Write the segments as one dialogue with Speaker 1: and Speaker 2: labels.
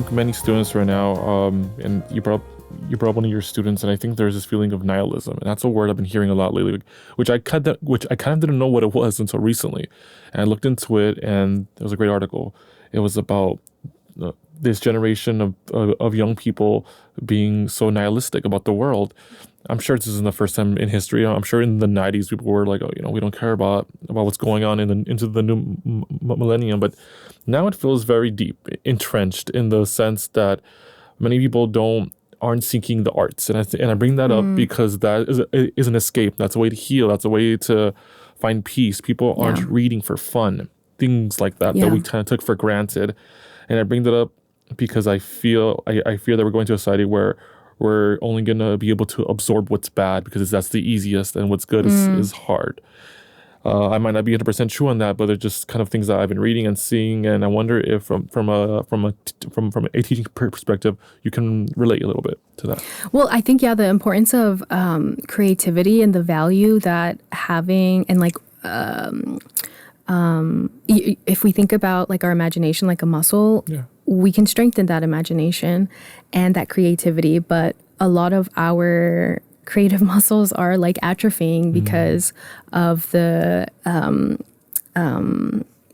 Speaker 1: think many students right now, and you brought up one of your students, and I think there's this feeling of nihilism, and that's a word I've been hearing a lot lately, which I kind of didn't know what it was until recently, and I looked into it, and there was a great article. It was about this generation of young people being so nihilistic about the world. I'm sure this isn't the first time in history. I'm sure in the 90s people were like, oh, we don't care about what's going on into the new millennium. But now it feels very deep, entrenched in the sense that many people aren't seeking the arts. And I bring that up because that is an escape. That's a way to heal. That's a way to find peace. People aren't reading for fun. Things like that we kind of took for granted. And I bring that up because I fear that we're going to a society where we're only going to be able to absorb what's bad because that's the easiest, and what's good is hard. I might not be 100% true on that, but they're just kind of things that I've been reading and seeing, and I wonder if from a teaching perspective, you can relate a little bit to that.
Speaker 2: Well, I think the importance of creativity and the value that having, and if we think about like our imagination like a muscle, we can strengthen that imagination and that creativity, but a lot of our creative muscles are like atrophying because of the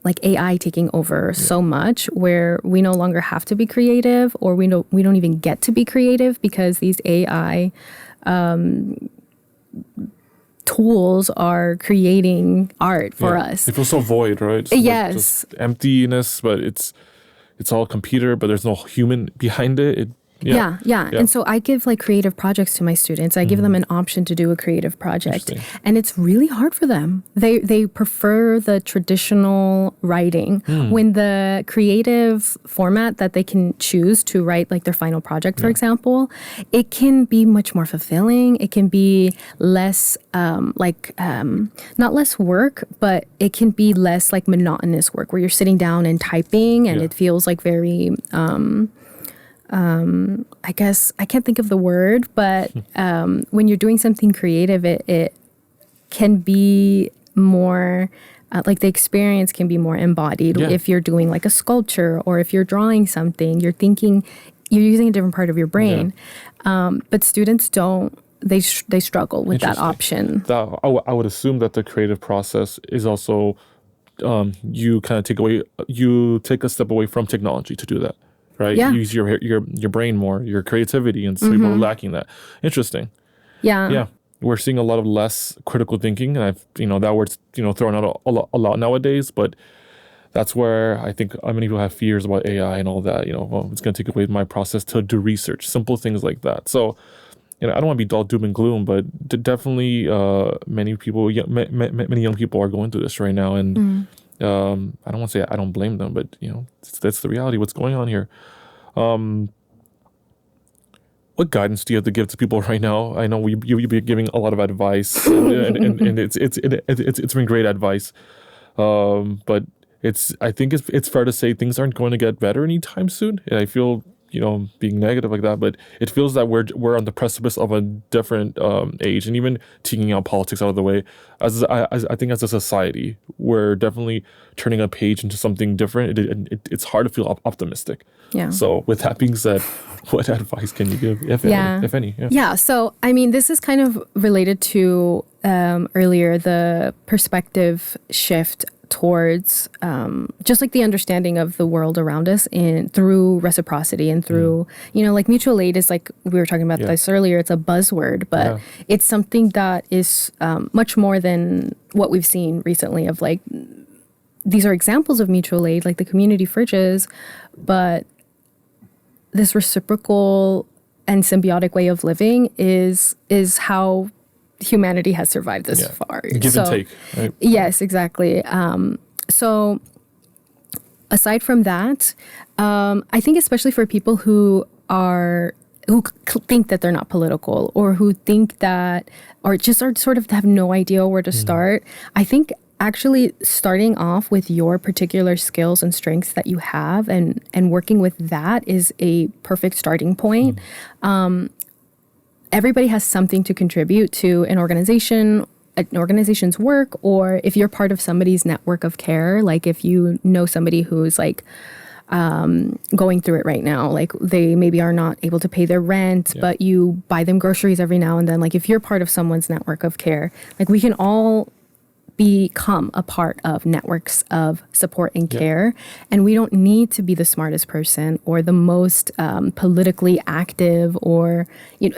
Speaker 2: like AI taking over so much, where we no longer have to be creative, or we don't even get to be creative because these AI tools are creating art for us.
Speaker 1: It feels so void, right? It's
Speaker 2: yes.
Speaker 1: Like just emptiness, but it's all computer, but there's no human behind it.
Speaker 2: Yeah. And so I give like creative projects to my students. I give them an option to do a creative project. And it's really hard for them. They prefer the traditional writing when the creative format that they can choose to write like their final project, for example, it can be much more fulfilling. It can be less not less work, but it can be less like monotonous work where you're sitting down and typing and it feels like very I guess I can't think of the word, but when you're doing something creative, it can be more like the experience can be more embodied. If you're doing like a sculpture, or if you're drawing something, you're using a different part of your brain. But students don't. They struggle with that option.
Speaker 1: I would assume that the creative process is also you take a step away from technology to do that. Right?
Speaker 2: Yeah.
Speaker 1: You use your brain more, your creativity, and so people are lacking that. Interesting.
Speaker 2: Yeah.
Speaker 1: We're seeing a lot of less critical thinking, and that word's thrown out a lot nowadays. But that's where I think many people have fears about AI and all that. It's going to take away my process to do research, simple things like that. So, I don't want to be all doom and gloom, but definitely many young people are going through this right now, and. I don't want to say I don't blame them, but that's the reality. What's going on here? What guidance do you have to give to people right now? I know you've been giving a lot of advice, and it's been great advice. But I think it's fair to say things aren't going to get better anytime soon. And I feel being negative like that, but it feels that we're on the precipice of a different age, and even taking out politics out of the way, as I think as a society, we're definitely turning a page into something different. It's hard to feel optimistic.
Speaker 2: Yeah.
Speaker 1: So with that being said, what advice can you give, if any?
Speaker 2: Yeah. So I mean, this is kind of related to earlier, the perspective shift towards just like the understanding of the world around us through reciprocity and through like mutual aid is like we were talking about this earlier. It's a buzzword, but it's something that is much more than what we've seen recently of like these are examples of mutual aid, like the community fridges, but this reciprocal and symbiotic way of living is how humanity has survived this far.
Speaker 1: Give and take, right?
Speaker 2: Yes, exactly. So aside from that, I think especially for people who think that they're not political, or who think that, or just are sort of have no idea where to start, I think actually starting off with your particular skills and strengths that you have and working with that is a perfect starting point. Everybody has something to contribute to an organization's work, or if you're part of somebody's network of care, like if you know somebody who's like going through it right now. Like they maybe are not able to pay their rent, but you buy them groceries every now and then. Like if you're part of someone's network of care, like we can all become a part of networks of support and care. And we don't need to be the smartest person or the most politically active, or,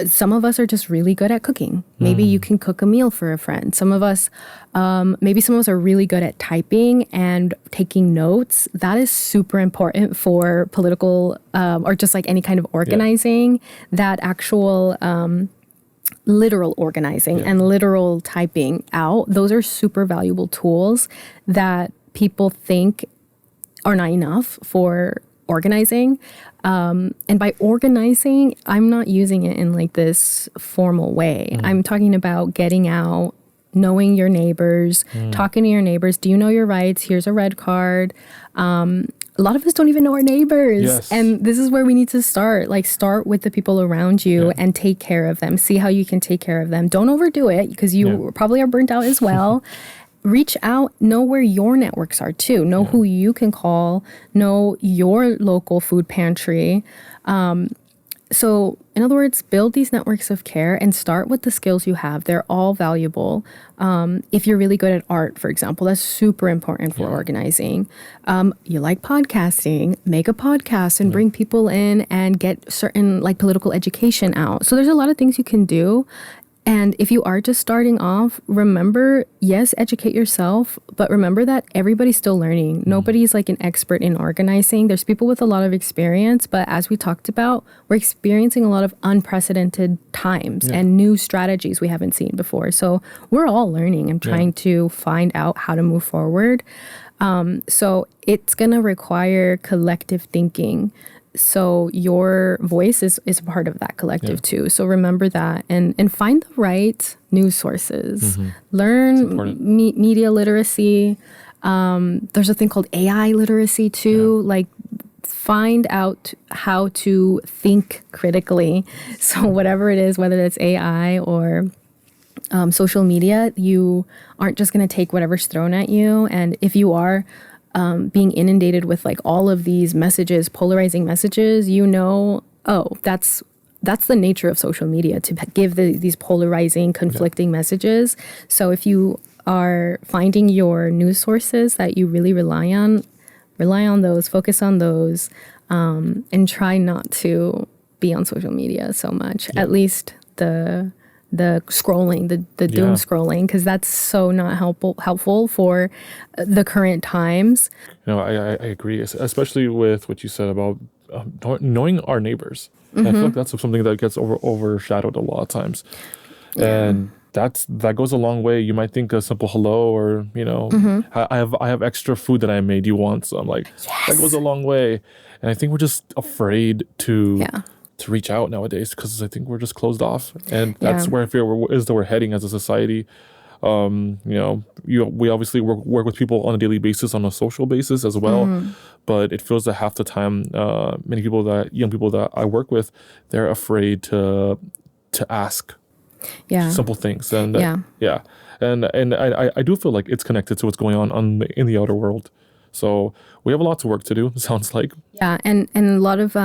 Speaker 2: some of us are just really good at cooking. Maybe you can cook a meal for a friend. Some of us, maybe some of us are really good at typing and taking notes. That is super important for political or just like any kind of organizing. That actual literal organizing and literal typing out, those are super valuable tools that people think are not enough for organizing. And by organizing, I'm not using it in like this formal way. I'm talking about getting out, knowing your neighbors, talking to your neighbors. Do you know your rights? Here's a red card. A lot of us don't even know our neighbors.
Speaker 1: Yes.
Speaker 2: And this is where we need to start. Like start with the people around you and take care of them. See how you can take care of them. Don't overdo it because you probably are burnt out as well. Reach out, know where your networks are too. Know who you can call, know your local food pantry. So in other words, build these networks of care and start with the skills you have. They're all valuable. If you're really good at art, for example, that's super important for organizing. You like podcasting, make a podcast and bring people in and get certain like political education out. So there's a lot of things you can do. And if you are just starting off, remember, yes, educate yourself, but remember that everybody's still learning. Nobody's like an expert in organizing. There's people with a lot of experience, but as we talked about, we're experiencing a lot of unprecedented times and new strategies we haven't seen before. So we're all learning and trying to find out how to move forward. So it's going to require collective thinking. So your voice is a part of that collective too. So remember that and find the right news sources. Learn media literacy. There's a thing called AI literacy too. Like find out how to think critically. So whatever it is, whether it's AI or social media, you aren't just going to take whatever's thrown at you. And if you are being inundated with like all of these messages, polarizing messages, that's the nature of social media, to give these polarizing, conflicting messages. So if you are finding your news sources that you really rely on those, focus on those, and try not to be on social media so much. At least the scrolling, the doom scrolling, because that's so not helpful for the current times.
Speaker 1: I agree, especially with what you said about knowing our neighbors. I feel like that's something that gets overshadowed a lot of times. And that goes a long way. You might think a simple hello or, I have extra food that I made. You want some? Like, that goes a long way. And I think we're just afraid to reach out nowadays because I think we're just closed off. And that's where I feel we're heading as a society. We obviously work with people on a daily basis, on a social basis as well. But it feels that half the time, young people that I work with, they're afraid to ask simple things. And and I do feel like it's connected to what's going on in the outer world. So we have a lot to work to do, it sounds like. Yeah,
Speaker 2: and a lot of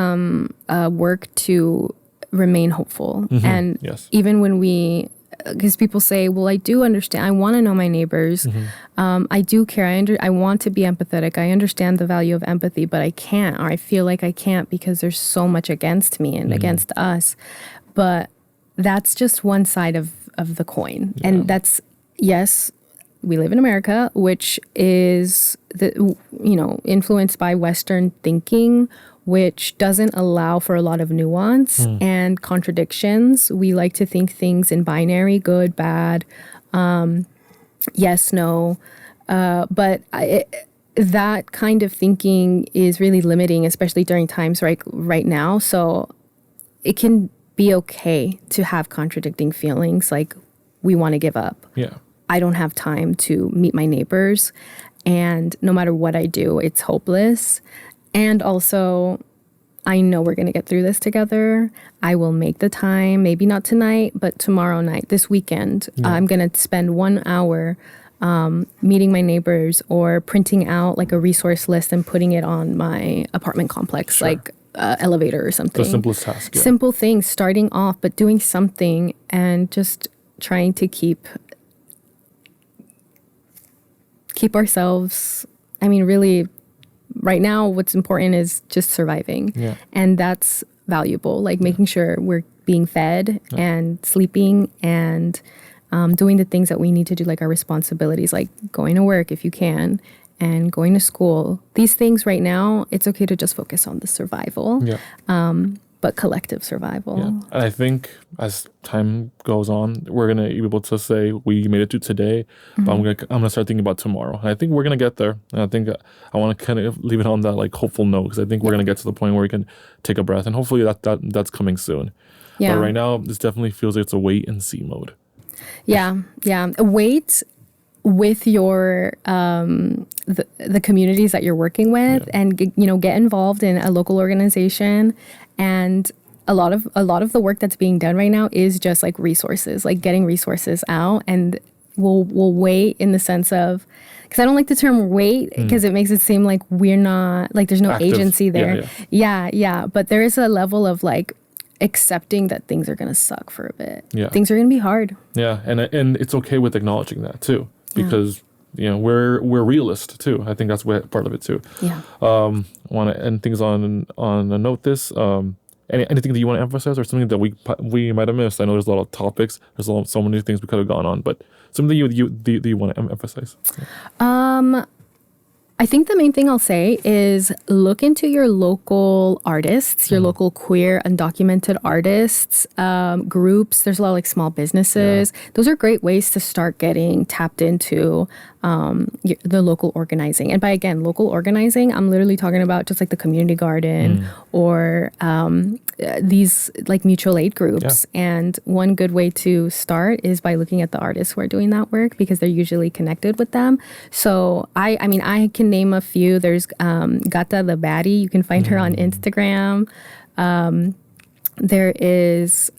Speaker 2: work to remain hopeful. And even when because people say, well, I do understand, I want to know my neighbors. I do care, I want to be empathetic. I understand the value of empathy, but I can't, or I feel like I can't because there's so much against me and against us. But that's just one side of the coin. And that's, yes, we live in America, which is influenced by Western thinking, which doesn't allow for a lot of nuance and contradictions. We like to think things in binary, good, bad, yes, no. But that kind of thinking is really limiting, especially during times right now. So it can be okay to have contradicting feelings, like we want to give up. I don't have time to meet my neighbors, and no matter what I do, it's hopeless. And also, I know we're going to get through this together. I will make the time, maybe not tonight, but tomorrow night, this weekend. I'm going to spend 1 hour meeting my neighbors or printing out like a resource list and putting it on my apartment complex, like elevator or something.
Speaker 1: The simplest task. Yeah.
Speaker 2: Simple things, starting off, but doing something and just trying to keep ourselves, I mean, really, right now, what's important is just surviving.
Speaker 1: Yeah.
Speaker 2: And that's valuable, like making sure we're being fed and sleeping and doing the things that we need to do, like our responsibilities, like going to work if you can and going to school. These things right now, it's okay to just focus on the survival, but collective survival.
Speaker 1: Yeah. And I think as time goes on, we're going to be able to say we made it to today, but I'm going to start thinking about tomorrow. And I think we're going to get there. And I think I want to kind of leave it on that like hopeful note, because I think we're going to get to the point where we can take a breath, and hopefully that's coming soon.
Speaker 2: Yeah.
Speaker 1: But right now, this definitely feels like it's a wait and see mode.
Speaker 2: Yeah. Wait with your the communities that you're working with, and get involved in a local organization. And a lot of the work that's being done right now is just like resources, like getting resources out. And we'll wait in the sense of, because I don't like the term wait, because it makes it seem like we're not, like there's no
Speaker 1: Active.
Speaker 2: agency there. Yeah. But there is a level of like accepting that things are going to suck for a bit.
Speaker 1: Yeah.
Speaker 2: Things are going to be hard.
Speaker 1: Yeah. And it's okay with acknowledging that too, because we're realist too. I think that's part of it too.
Speaker 2: Yeah.
Speaker 1: I want to end things on a note. Anything that you want to emphasize, or something that we might have missed? I know there's a lot of topics. There's so many things we could have gone on, but something that you want to emphasize.
Speaker 2: I think the main thing I'll say is look into your local artists, your local queer undocumented artists, groups. There's a lot of like small businesses. Those are great ways to start getting tapped into the local organizing. And by, again, local organizing, I'm literally talking about just like the community garden or these like mutual aid groups. Yeah. And one good way to start is by looking at the artists who are doing that work, because they're usually connected with them. So I can name a few. There's Gata the Baddie. You can find her on Instagram. There is,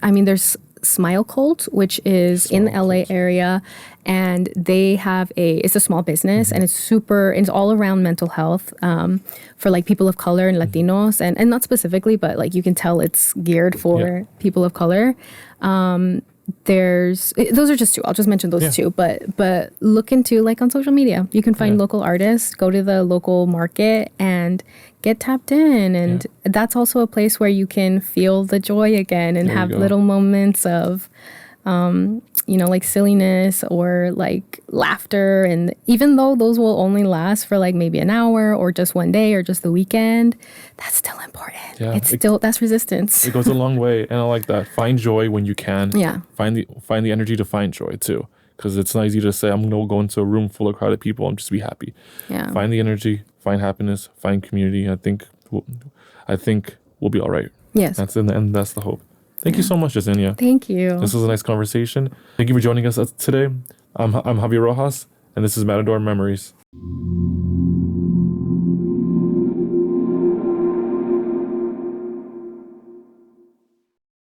Speaker 2: there's Smile Cult, which is in the LA area, and they have it's a small business, and it's all around mental health for like people of color and Latinos, and not specifically, but like you can tell it's geared for people of color. Those are just two. I'll just mention those two, but look into like on social media. You can find local artists, go to the local market and get tapped in. And that's also a place where you can feel the joy again and have little moments of, like silliness or like laughter. And even though those will only last for like maybe an hour or just one day or just the weekend, that's still important. Yeah, that's resistance.
Speaker 1: It goes a long way, and I like that. Find joy when you can.
Speaker 2: Yeah.
Speaker 1: Find the energy to find joy too, because it's not easy to say I'm gonna go into a room full of crowded people and just be happy. Yeah. Find the energy, find happiness, find community. I think we'll be all right.
Speaker 2: Yes.
Speaker 1: That's in the end. That's the hope. Thank you so much, Jessennya.
Speaker 2: Thank you.
Speaker 1: This was a nice conversation. Thank you for joining us today. I'm Javier Rojas, and this is Matador Memories.